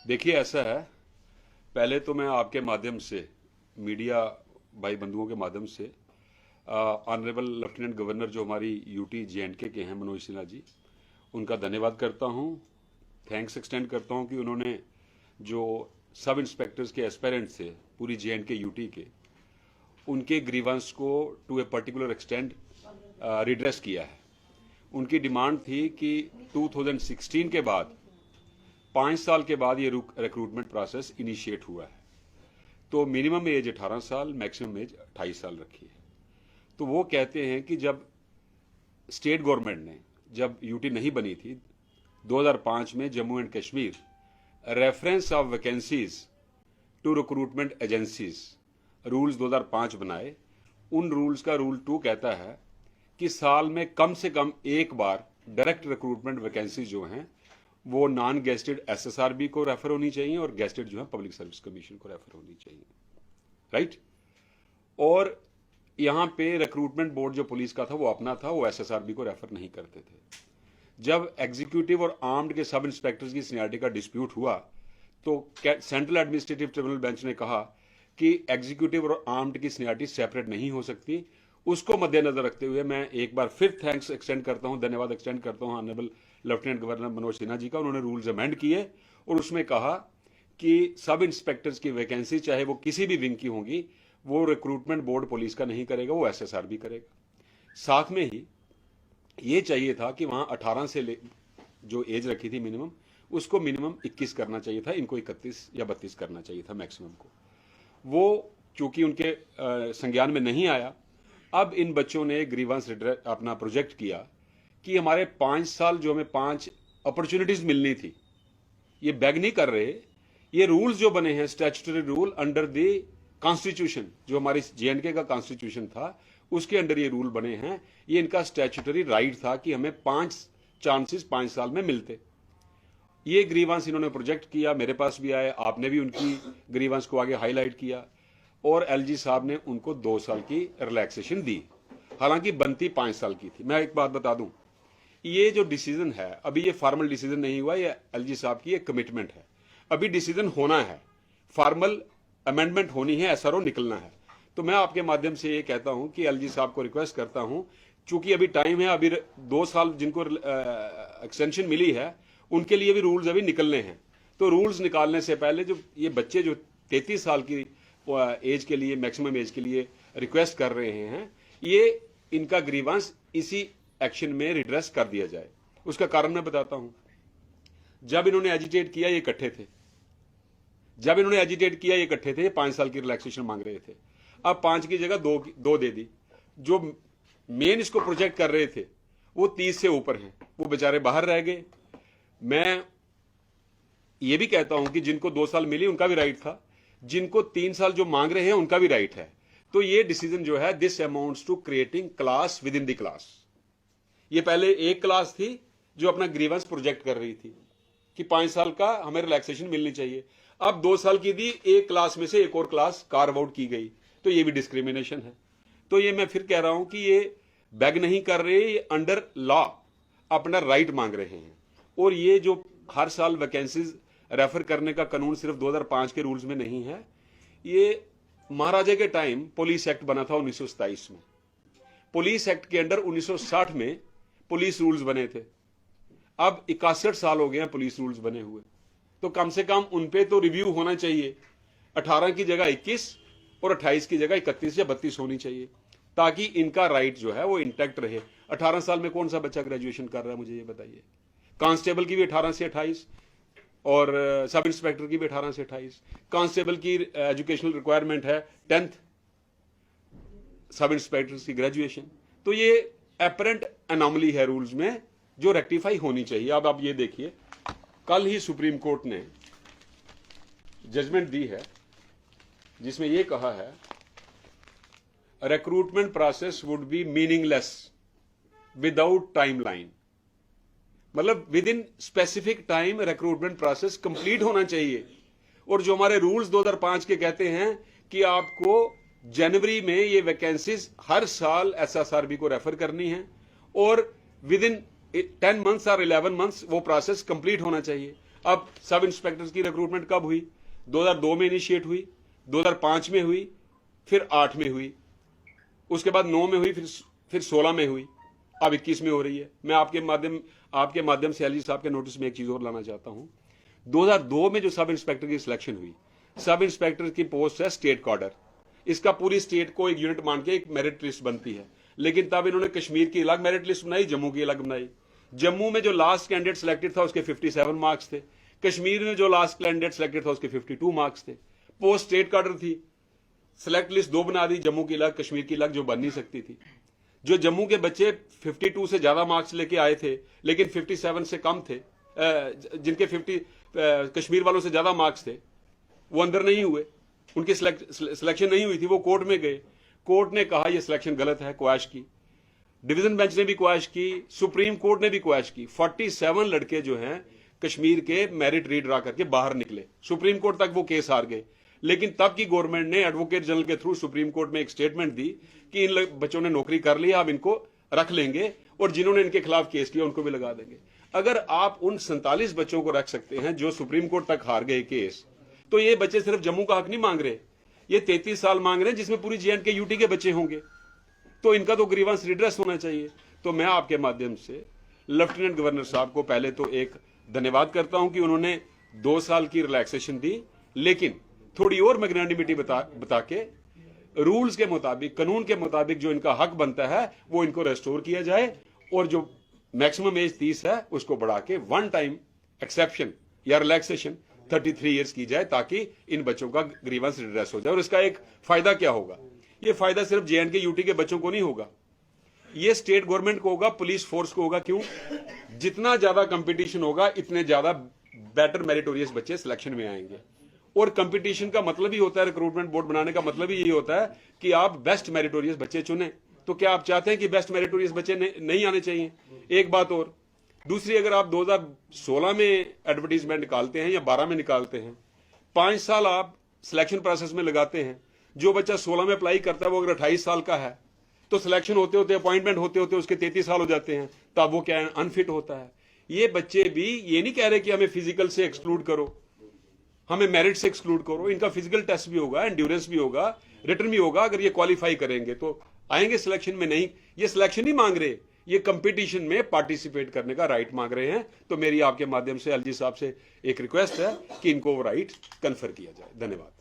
देखिए, ऐसा है, पहले तो मैं आपके माध्यम से, मीडिया भाई बंधुओं के माध्यम से, ऑनरेबल लेफ्टिनेंट गवर्नर जो हमारी यूटी जे&के के हैं, मनोज सिन्हा जी, उनका धन्यवाद करता हूं, थैंक्स एक्सटेंड करता हूं कि उन्होंने जो सब इंस्पेक्टर्स के एस्पेरेंट थे पूरी जे&के यूटी के, उनके ग्रीवेंस को to a particular extend redress किया है। उनकी डिमांड थी कि 2016 के बाद 5 साल के बाद ये रिक्रूटमेंट प्रोसेस इनिशिएट हुआ है, तो मिनिमम एज 18 साल, मैक्सिमम एज 28 साल रखी है। तो वो कहते हैं कि जब स्टेट गवर्नमेंट ने, जब यूटी नहीं बनी थी 2005 में, Jammu and Kashmir reference of vacancies to recruitment agencies rules 2005 बनाए। उन रूल्स का रूल 2 कहता है कि साल में कम से कम एक बार डायरेक्ट रिक्रूटमेंट वैकेंसीज जो हैं वो नॉन गेस्टेड एसएसआरबी को रेफर होनी चाहिए और गेस्टेड जो है पब्लिक सर्विस कमीशन को रेफर होनी चाहिए, राइट। और यहां पे रिक्रूटमेंट बोर्ड जो पुलिस का था वो अपना था, वो एसएसआरबी को रेफर नहीं करते थे। जब एग्जीक्यूटिव और आर्म्ड के सब इंस्पेक्टर्स की सीनियरिटी का डिस्प्यूट हुआ तो सेंट्रल एडमिनिस्ट्रेटिव ट्रिब्यूनल बेंच ने कहा कि एग्जीक्यूटिव और आर्म्ड की सीनियरिटी सेपरेट नहीं हो सकती। उसको मद्देनजर रखते हुए मैं एक बार फिर थैंक्स एक्सटेंड करता हूं, धन्यवाद एक्सटेंड करता हूं honourable lieutenant governor Manoj Sinha ji का। उन्होंने रूल्स अमेंड किए और उसमें कहा कि सब इंस्पेक्टर्स की वैकेंसी चाहे वो किसी भी विंग की होंगी, वो रिक्रूटमेंट बोर्ड पुलिस का नहीं करेगा, वो एसएसआरबी करेगा। साथ में ही ये चाहिए था कि वहां 18 से जो एज रखी थी मिनिमम, उसको मिनिमम 21 करना चाहिए था, इनको 31 या 32 करना चाहिए था मैक्सिमम को। वो चूंकि उनके संज्ञान में नहीं आया, अब इन बच्चों ने ग्रीवेंस अपना प्रोजेक्ट किया कि हमारे 5 साल जो हमें 5 अपॉर्चुनिटीज मिलनी थी, ये बैग नहीं कर रहे। ये रूल्स जो बने हैं statutory rule under the constitution, जो हमारी जे&के का कॉन्स्टिट्यूशन था उसके अंडर ये रूल बने हैं। ये इनका स्टैट्यूटरी राइट था कि हमें 5 चांसेस 5 साल में मिलते। ये ग्रीवेंस इन्होंने प्रोजेक्ट किया, मेरे पास भी आए, आपने भी उनकी ग्रीवेंस को आगे हाईलाइट किया और एलजी साहब ने उनको 2 साल की रिलैक्सेशन दी, हालांकि बनती 5 साल की थी। मैं एक बात बता दूं, ये जो डिसीजन है अभी ये फॉर्मल डिसीजन नहीं हुआ, ये एलजी साहब की एक कमिटमेंट है। अभी डिसीजन होना है, फॉर्मल अमेंडमेंट होनी है, एसआरओ निकलना है। तो मैं आपके माध्यम से ये कहता हूं कि एलजी साहब को रिक्वेस्ट करता हूं, चूंकि अभी टाइम है, अभी 2 साल जिनको एक्सटेंशन मिली है उनके लिए भी रूल्स अभी निकलने हैं। तो रूल्स निकालने से पहले जो ये बच्चे जो 33 साल की एज के लिए, मैक्सिमम एज के लिए रिक्वेस्ट कर रहे हैं, ये इनका ग्रीवेंस इसी एक्शन में रिड्रेस कर दिया जाए। उसका कारण मैं बताता हूं। जब इन्होंने एजिटेट किया ये इकट्ठे थे, जब इन्होंने एजिटेट किया ये इकट्ठे थे, 5 साल की रिलैक्सेशन मांग रहे थे। अब 5 की जगह 2 दे दी। जो मेन इसको प्रोजेक्ट कर रहे थे वो 30 से ऊपर हैं, वो बेचारे बाहर रह गए। मैं ये भी कहता हूं कि जिनको 2 साल मिली उनका भी राइट था, जिनको 3 साल जो मांग रहे हैं उनका भी राइट है। तो ये डिसीजन जो है, this amounts to creating class within the class. ये पहले एक क्लास थी जो अपना ग्रीवेंस प्रोजेक्ट कर रही थी कि 5 साल का हमें रिलैक्सेशन मिलनी चाहिए। अब 2 साल की दी, एक क्लास में से एक और क्लास कार्व आउट की गई, तो ये भी डिस्क्रिमिनेशन है। तो ये मैं फिर कह रहा हूं कि ये बैग नहीं कर रहे, ये अंडर लॉ अपना राइट मांग रहे हैं। और ये जो हर साल वैकेंसीज रेफर करने का कानून सिर्फ 2005 के रूल्स में नहीं है, ये महाराजा के टाइम पुलिस एक्ट बना था 1927 में। पुलिस एक्ट के अंडर 1960 में पुलिस रूल्स बने थे। अब 61 साल हो गए हैं पुलिस रूल्स बने हुए, तो कम से कम उनपे तो रिव्यू होना चाहिए। 18 की जगह 21 और 28 की जगह 31 या 32 होनी चाहिए, ताकि इनका राइट जो है वो इंटैक्ट रहे। 18 साल में कौन सा बच्चा ग्रेजुएशन कर रहा है, मुझे ये बताइए। कांस्टेबल की भी 18 से 28 और सब इंस्पेक्टर की भी 18 से 28। कांस्टेबल की एजुकेशनल रिक्वायरमेंट है 10th, सब इंस्पेक्टर्स की ग्रेजुएशन। तो ये एपरेंट एनॉमली है रूल्स में जो रेक्टिफाई होनी चाहिए। अब आप ये देखिए, कल ही सुप्रीम कोर्ट ने जजमेंट दी है जिसमें यह कहा है, recruitment process would be meaningless without timeline. मतलब within specific time recruitment process complete होना चाहिए। और जो हमारे रूल्स 2005 के कहते हैं कि आपको जनवरी में ये वैकेंसीज हर साल एसएसआरबी को रेफर करनी है और विद इन 10 मंथ्स और 11 मंथ्स वो प्रोसेस कंप्लीट होना चाहिए। अब सब इंस्पेक्टर्स की रिक्रूटमेंट कब हुई? 2002 में इनिशिएट हुई, 2005 में हुई, फिर 8 में हुई, उसके बाद 9 में हुई, फिर 16 में हुई, अब 21 में हो रही है। मैं आपके माध्यम से एलजी साहब के नोटिस में एक चीज और लाना चाहता हूं। 2002 में जो सब इंस्पेक्टर की सिलेक्शन हुई, सब इंस्पेक्टर की पोस्ट है स्टेट कॉर्डर, इसका पूरी स्टेट को एक यूनिट मान के एक मेरिट लिस्ट बनती है, लेकिन तब इन्होंने कश्मीर की अलग मेरिट लिस्ट बनाई, जम्मू की अलग बनाई। जम्मू में जो लास्ट कैंडिडेट सिलेक्टेड था उसके 57 मार्क्स थे, कश्मीर में जो लास्ट कैंडिडेट सिलेक्टेड था उसके 52 मार्क्स थे। पोस्ट स्टेट कॉर्डर थी, सिलेक्ट लिस्ट 2 बना दी, जम्मू की अलग कश्मीर की अलग, जो बन नहीं सकती थी। जो जम्मू के बच्चे 52 से ज्यादा मार्क्स लेके आए थे लेकिन 57 से कम थे, जिनके 50 कश्मीर वालों से ज्यादा मार्क्स थे, वो अंदर नहीं हुए, उनकी सिलेक्शन नहीं हुई थी, वो कोर्ट में गए। कोर्ट ने कहा यह सिलेक्शन गलत है, क्वैश की, डिवीजन बेंच ने भी क्वैश की, सुप्रीम कोर्ट ने भी क्वैश की। 47 लड़के जो हैं कश्मीर के मेरिट रीड्रा करके बाहर निकले, सुप्रीम कोर्ट तक वो केस हार गए। लेकिन तब की गवर्नमेंट ने एडवोकेट जनरल के थ्रू सुप्रीम कोर्ट में एक स्टेटमेंट दी कि इन बच्चों ने नौकरी कर ली, अब इनको रख लेंगे और जिन्होंने इनके खिलाफ केस किया उनको भी लगा देंगे। अगर आप उन 47 बच्चों को रख सकते हैं जो सुप्रीम कोर्ट तक हार गए केस, तो ये बच्चे सिर्फ जम्मू का हक नहीं मांग रहे, ये 33 साल मांग रहे हैं जिसमें पूरी JNK यूटी के बच्चे होंगे, तो इनका तो ग्रीवेंस रिड्रेस होना चाहिए। तो मैं आपके माध्यम से लेफ्टिनेंट गवर्नर साहब को पहले तो एक धन्यवाद करता हूं कि उन्होंने 2 साल की रिलैक्सेशन दी, लेकिन थोड़ी और मैग्नानिमिटी बता के रूल्स के मुताबिक, कानून के मुताबिक जो इनका हक बनता है वो इनको रेस्टोर किया जाए, और जो मैक्सिमम एज 30 है उसको बढ़ा के 1 टाइम एक्सेप्शन या रिलैक्सेशन 33 ईयर्स की जाए, ताकि इन बच्चों का ग्रीवेंस रिड्रेस हो जाए। और इसका एक फायदा क्या होगा? ये फायदा सिर्फ JNK यूटी के बच्चों को नहीं होगा, ये स्टेट गवर्नमेंट को होगा, पुलिस फोर्स को होगा। क्यों? जितना ज्यादा कंपटीशन होगा इतने ज्यादा बेटर मेरिटोरियस बच्चे सिलेक्शन में आएंगे। और कंपटीशन का मतलब ही होता है, रिक्रूटमेंट बोर्ड बनाने का मतलब ही यही होता है कि आप बेस्ट मेरिटोरियस बच्चे चुने। तो क्या आप चाहते हैं कि बेस्ट मेरिटोरियस बच्चे नहीं आने चाहिए? एक बात और, दूसरी, अगर आप 2016 में एडवर्टीजमेंट निकालते हैं या 12 में निकालते हैं, 5 साल आप सिलेक्शन प्रोसेस में लगाते हैं, जो बच्चा 16 में अप्लाई करता है वो अगर 28 साल का है तो सिलेक्शन होते होते, अपॉइंटमेंट होते होते उसके 33 साल हो जाते हैं, तब वो क्या अनफिट होता है। ये बच्चे भी ये नहीं कह रहे कि हमें फिजिकल से एक्सक्लूड करो, हमें मेरिट से एक्सक्लूड करो, इनका फिजिकल टेस्ट भी होगा, एंड्योरेंस भी होगा, रिटर्न भी होगा। अगर ये क्वालिफाई करेंगे तो आएंगे सिलेक्शन में। नहीं, ये सिलेक्शन नहीं मांग रहे, ये कंपटीशन में पार्टिसिपेट करने का राइट मांग रहे हैं। तो मेरी आपके माध्यम से एलजी साहब से एक रिक्वेस्ट है कि इनको वो राइट कन्फर किया जाए। धन्यवाद।